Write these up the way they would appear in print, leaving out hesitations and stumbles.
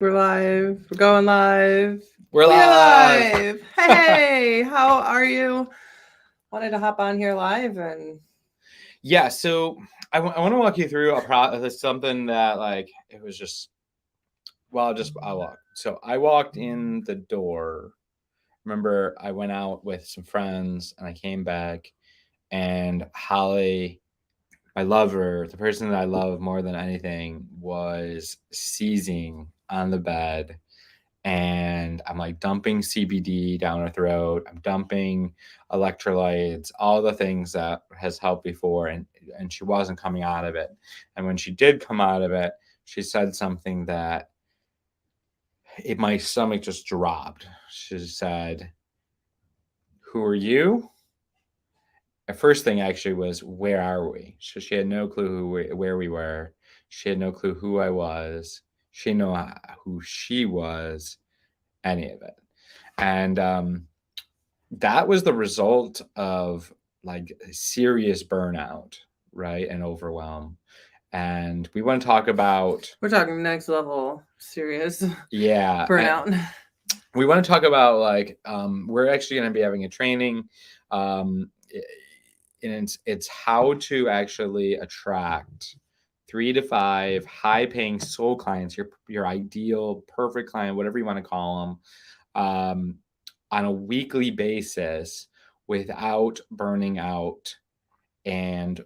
We're live. We're going live. We're We're live. live. Hey, how are you? Wanted to hop on here live and Yeah, so I want to walk you through a process, something that like it was just I walked. So I walked in the door. Remember, I went out with some friends and I came back, and Holly, my lover, the person that I love more than anything, was seizing on the bed, and I'm like dumping CBD down her throat. I'm dumping electrolytes, all the things that has helped before, and she wasn't coming out of it. And when she did come out of it, she said something that my stomach just dropped. She said, "Who are you?" The first thing actually was, "Where are we?" So she had no clue where we were. She had no clue who I was. She didn't know who she was, any of it. And that was the result of like serious burnout, right? And overwhelm. And we want to talk about, we're talking next level serious yeah, burnout. we want to talk about like, we're actually going to be having a training. And it's how to actually attract 3 to 5 high paying soul clients, your ideal perfect client, whatever you want to call them, on a weekly basis without burning out and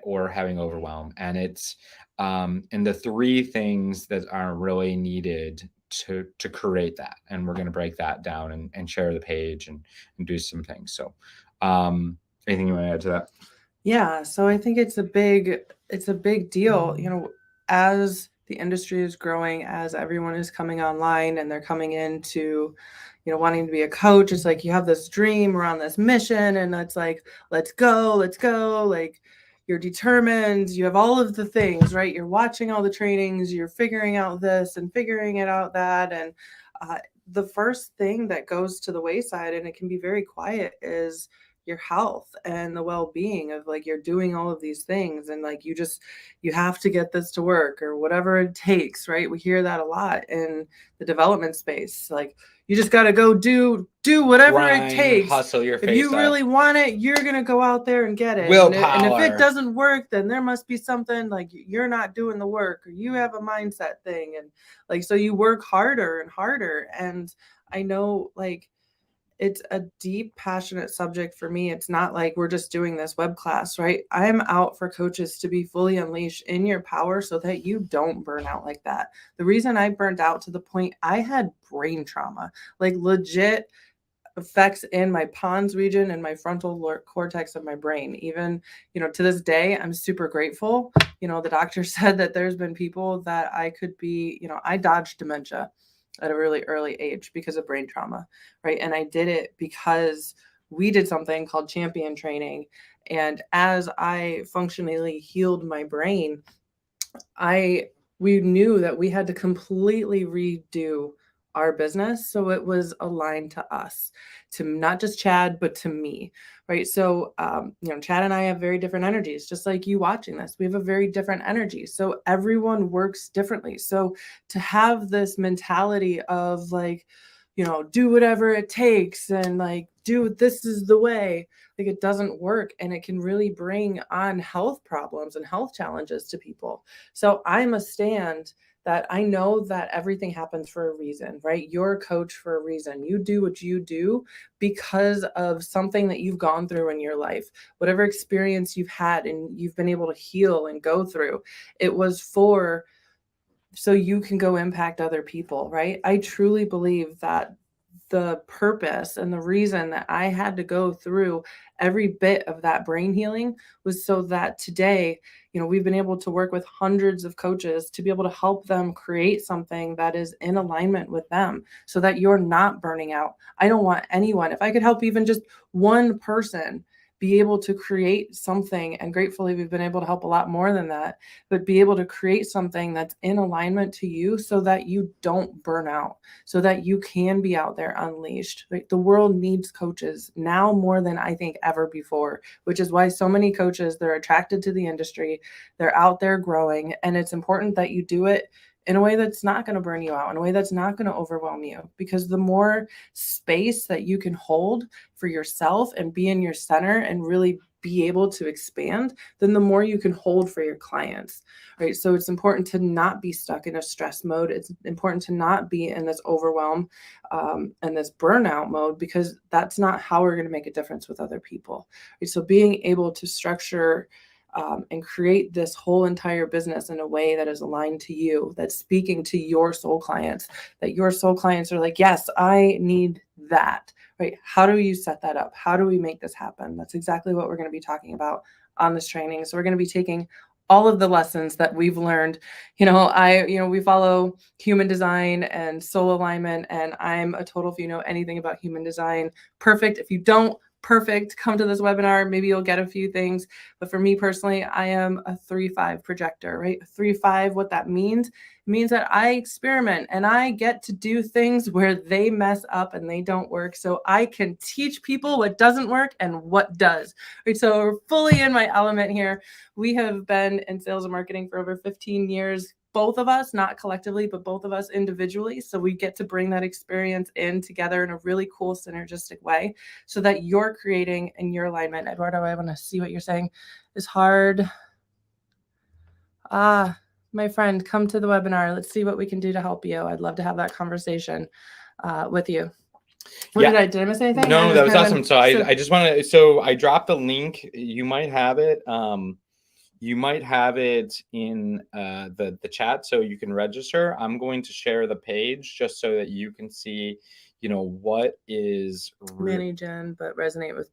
or having overwhelm. And it's and the 3 things that are really needed to create that. And we're going to break that down and share the page and do some things. So anything you want to add to that? Yeah, so I think it's a big deal, as the industry is growing, as everyone is coming online and they're coming into, wanting to be a coach. It's like you have this dream, we're on this mission, and it's like, let's go. Like you're determined, you have all of the things, right? You're watching all the trainings, you're figuring out this and figuring it out that. And uh, the first thing that goes to the wayside, and it can be very quiet, is your health and the well-being of like you're doing all of these things and like you have to get this to work or whatever it takes, right? We hear that a lot in the development space, like you just got to go do whatever it Grind, takes. hustle your If face you off. really want it, you're going to go out there and get it. And if it Willpower. doesn't work, then there must be something, like you're not doing the work or you have a mindset thing. And like so you work harder and harder. And I know, like, it's a deep, passionate subject for me. It's not like we're just doing this web class, right? I'm out for coaches to be fully unleashed in your power so that you don't burn out like that. The reason I burned out to the point I had brain trauma, like legit effects in my pons region and my frontal cortex of my brain. Even, to this day, I'm super grateful. The doctor said that there's been people that I could be, I dodged dementia at a really early age because of brain trauma, right? And I did it because we did something called champion training. And as I functionally healed my brain, I we knew that we had to completely redo our business so it was aligned to us, to not just Chad but to me, right? So Chad and I have very different energies, just like you watching this. We have a very different energy, so everyone works differently. So to have this mentality of like, do whatever it takes and like do this is the way, like it doesn't work, and it can really bring on health problems and health challenges to people. So I'm a stand that I know that everything happens for a reason, right? You're a coach for a reason. You do what you do because of something that you've gone through in your life, whatever experience you've had and you've been able to heal and go through. It was for so you can go impact other people, right? I truly believe that the purpose and the reason that I had to go through every bit of that brain healing was so that today, we've been able to work with hundreds of coaches to be able to help them create something that is in alignment with them so that you're not burning out. I don't want anyone, if I could help even just one person be able to create something, and gratefully we've been able to help a lot more than that, but be able to create something that's in alignment to you so that you don't burn out, so that you can be out there unleashed. Like the world needs coaches now more than I think ever before, which is why so many coaches, they're attracted to the industry, they're out there growing, and it's important that you do it in a way that's not going to burn you out, in a way that's not going to overwhelm you. Because the more space that you can hold for yourself and be in your center and really be able to expand, then the more you can hold for your clients, right? So it's important to not be stuck in a stress mode. It's important to not be in this overwhelm and this burnout mode, because that's not how we're going to make a difference with other people, right? So being able to structure and create this whole entire business in a way that is aligned to you, that's speaking to your soul clients, that your soul clients are like, yes, I need that, right? How do you set that up? How do we make this happen? That's exactly what we're going to be talking about on this training. So we're going to be taking all of the lessons that we've learned. We follow human design and soul alignment, and I'm a total, if you know anything about human design, perfect. If you don't, perfect, come to this webinar. Maybe you'll get a few things. But for me personally, I am a 3-5 projector, right? 3-5, what that means that I experiment and I get to do things where they mess up and they don't work. So I can teach people what doesn't work and what does, right? So we're fully in my element here. We have been in sales and marketing for over 15 years. Both of us, not collectively, but both of us individually. So we get to bring that experience in together in a really cool synergistic way so that you're creating in your alignment. Eduardo, I want to see what you're saying. Is hard. My friend, come to the webinar. Let's see what we can do to help you. I'd love to have that conversation with you. Did I miss anything? No, that was awesome. So I just want to, so I dropped the link. You might have it. You might have it in the chat, so you can register. I'm going to share the page just so that you can see, what is Manny Jen, but resonate with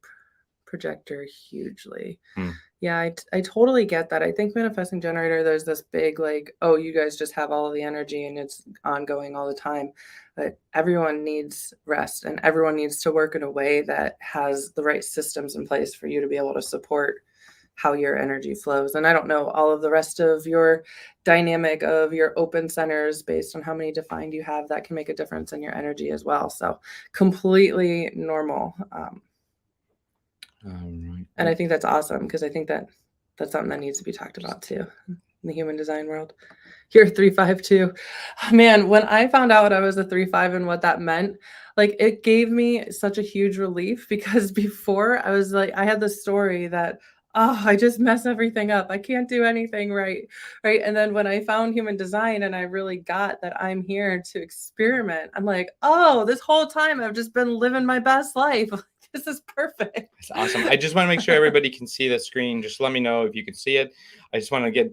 projector hugely. Yeah, I totally get that. I think manifesting generator, there's this big like, oh, you guys just have all the energy and it's ongoing all the time. But everyone needs rest and everyone needs to work in a way that has the right systems in place for you to be able to support how your energy flows. And I don't know all of the rest of your dynamic of your open centers based on how many defined you have, that can make a difference in your energy as well. So completely normal. And I think that's awesome, because I think that that's something that needs to be talked about too in the human design world. You're 3-5 too. Man, when I found out I was a 3-5 and what that meant, like it gave me such a huge relief, because before I was like, I had the story that, oh, I just mess everything up. I can't do anything right. And then when I found human design and I really got that I'm here to experiment, I'm like, oh, this whole time I've just been living my best life. This is perfect. It's awesome. I just want to make sure everybody can see the screen. Just let me know if you can see it. I just want to get,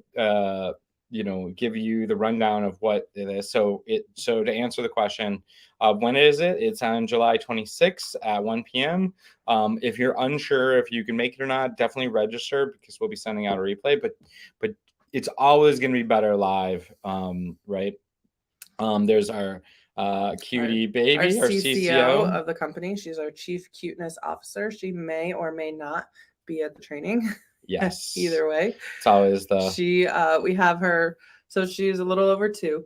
give you the rundown of what it is. So to answer the question, when is it? It's on July 26th at 1 p.m. If you're unsure if you can make it or not, definitely register, because we'll be sending out a replay, but it's always going to be better live. Right. There's our cutie baby, our CCO of the company. She's our chief cuteness officer. She may or may not be at the training. Yes. Either way. It's always we have her. So she's a little over 2,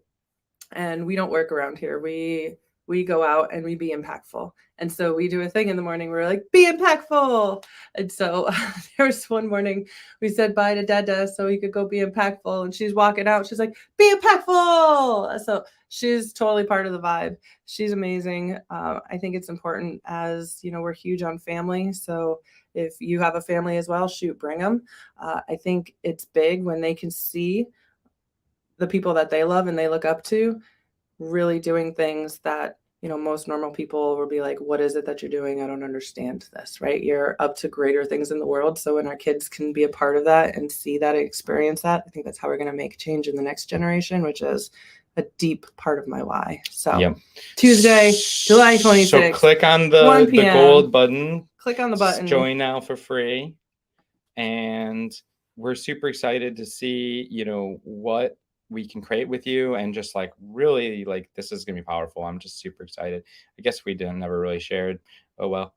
and we don't work around here. We go out and we be impactful. And so we do a thing in the morning where we're like, be impactful. And so there was one morning we said bye to Dada so he could go be impactful. And she's walking out. She's like, be impactful. So she's totally part of the vibe. She's amazing. I think it's important, as we're huge on family. So if you have a family as well, bring them. I think it's big when they can see the people that they love and they look up to really doing things that, most normal people will be like, what is it that you're doing? I don't understand this, right? You're up to greater things in the world. So when our kids can be a part of that and see that, experience that, I think that's how we're going to make change in the next generation, which is a deep part of my why. So Tuesday, July 26th. So click on the gold button. Click on the button. Join now for free. And we're super excited to see, what we can create with you, and just like really like this is gonna be powerful. I'm just super excited. I guess we never really shared. Oh well.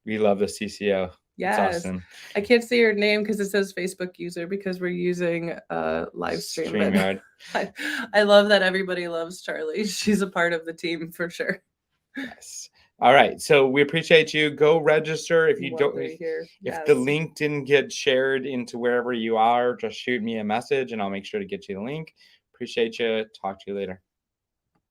We love the CCO. Yes. Awesome. I can't see your name because it says Facebook user, because we're using live stream. I love that everybody loves Charlie. She's a part of the team for sure. Yes. All right. So we appreciate you. Go register. If you don't, if the link didn't get shared into wherever you are, just shoot me a message and I'll make sure to get you the link. Appreciate you. Talk to you later.